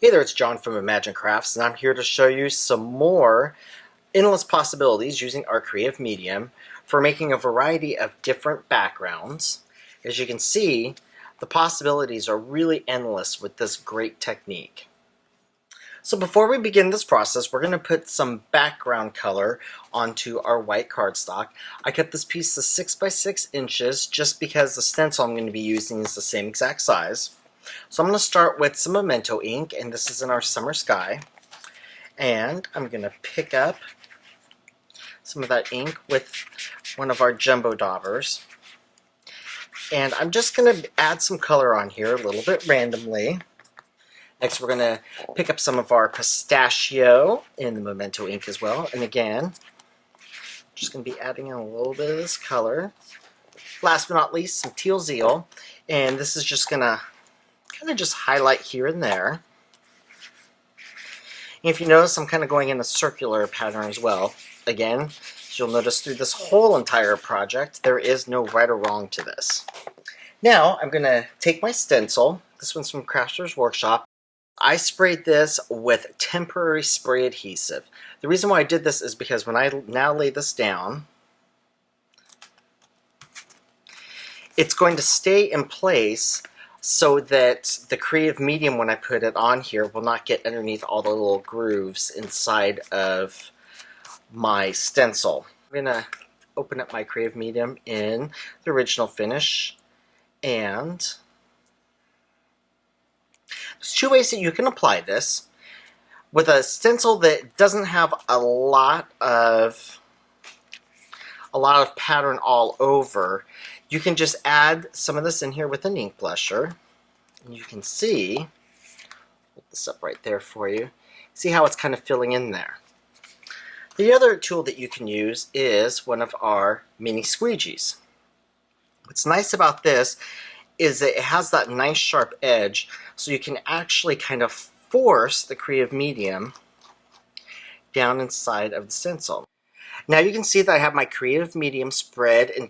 Hey there, it's John from Imagine Crafts, and I'm here to show you some more endless possibilities using our creative medium for making a variety of different backgrounds. As you can see, the possibilities are really endless with this great technique. So before we begin this process, we're going to put some background color onto our white cardstock. I cut this piece to 6 by 6 inches just because the stencil I'm going to be using is the same exact size. So I'm going to start with some Memento ink, and this is in our summer sky. And I'm going to pick up some of that ink with one of our jumbo daubers. And I'm just going to add some color on here a little bit randomly. Next we're going to pick up some of our pistachio in the Memento ink as well. And again, just going to be adding in a little bit of this color. Last but not least, some teal zeal. And this is just going to kind of just highlight here and there. And if you notice, I'm kind of going in a circular pattern as well. Again, as you'll notice through this whole entire project, there is no right or wrong to this. Now, I'm going to take my stencil. This one's from Crafter's Workshop. I sprayed this with temporary spray adhesive. The reason why I did this is because when I now lay this down, it's going to stay in place so that the creative medium, when I put it on here, will not get underneath all the little grooves inside of my stencil. I'm going to open up my creative medium in the original finish, and there's two ways that you can apply this. With a stencil that doesn't have a lot of pattern all over, you can just add some of this in here with an ink blusher. And you can see, hold this up right there for you, see how it's kind of filling in there. The other tool that you can use is one of our mini squeegees. What's nice about this is that it has that nice sharp edge, so you can actually kind of force the creative medium down inside of the stencil. Now you can see that I have my creative medium spread and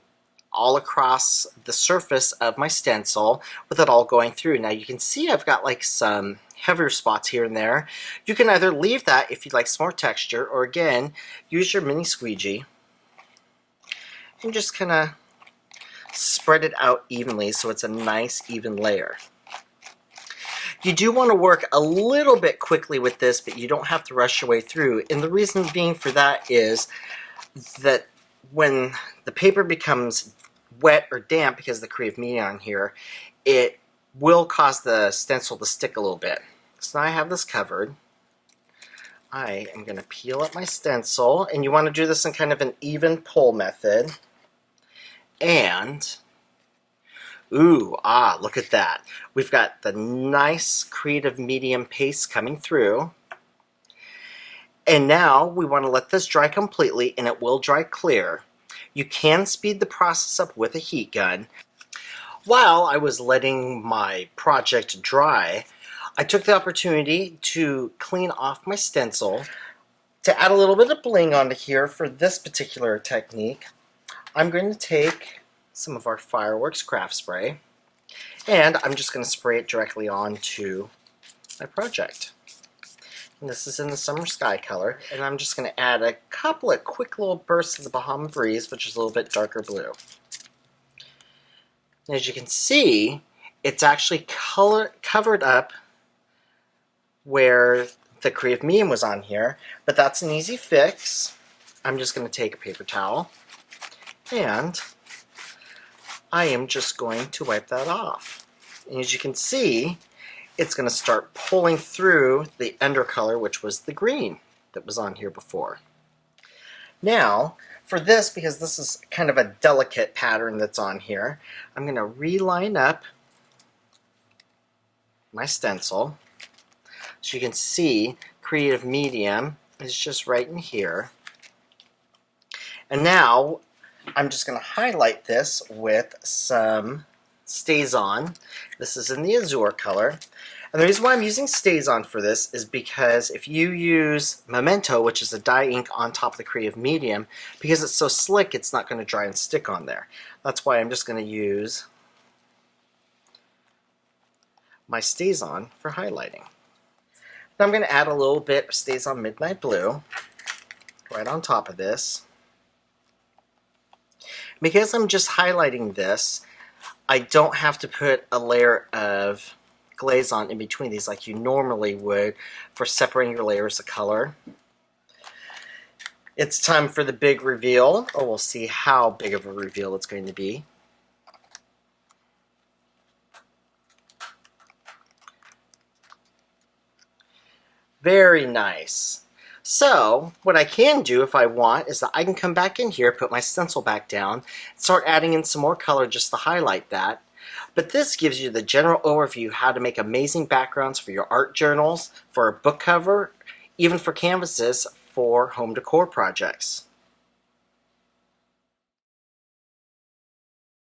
all across the surface of my stencil with it all going through. Now you can see I've got like some heavier spots here and there. You can either leave that if you'd like some more texture, or again, use your mini squeegee and just kind of spread it out evenly so it's a nice even layer. You do want to work a little bit quickly with this, but you don't have to rush your way through. And the reason being for that is that when the paper becomes wet or damp because of the creative medium on here, it will cause the stencil to stick a little bit. So now I have this covered. I am going to peel up my stencil, and you want to do this in kind of an even pull method. And look at that. We've got the nice creative medium paste coming through. And now we want to let this dry completely, and it will dry clear. You can speed the process up with a heat gun. While I was letting my project dry, I took the opportunity to clean off my stencil. To add a little bit of bling onto here for this particular technique, I'm going to take some of our Fireworks craft spray, and I'm just going to spray it directly onto my project. And this is in the summer sky color, and I'm just going to add a couple of quick little bursts of the Bahama Breeze, which is a little bit darker blue. And as you can see, it's actually covered up where the creative medium was on here, but that's an easy fix. I'm just going to take a paper towel, and I am just going to wipe that off. And as you can see, it's going to start pulling through the undercolor, which was the green that was on here before. Now, for this, because this is kind of a delicate pattern that's on here, I'm going to reline up my stencil. So you can see creative medium is just right in here. And now I'm just going to highlight this with some Stays On. This is in the Azure color. And the reason why I'm using Stays On for this is because if you use Memento, which is a dye ink on top of the creative medium, because it's so slick, it's not going to dry and stick on there. That's why I'm just going to use my Stays On for highlighting. Now I'm going to add a little bit of Stays on Midnight Blue right on top of this. Because I'm just highlighting this, I don't have to put a layer of glaze on in between these like you normally would for separating your layers of color. It's time for the big reveal, or we'll see how big of a reveal it's going to be. Very nice. So, what I can do if I want is that I can come back in here, put my stencil back down, start adding in some more color just to highlight that. But this gives you the general overview how to make amazing backgrounds for your art journals, for a book cover, even for canvases for home decor projects.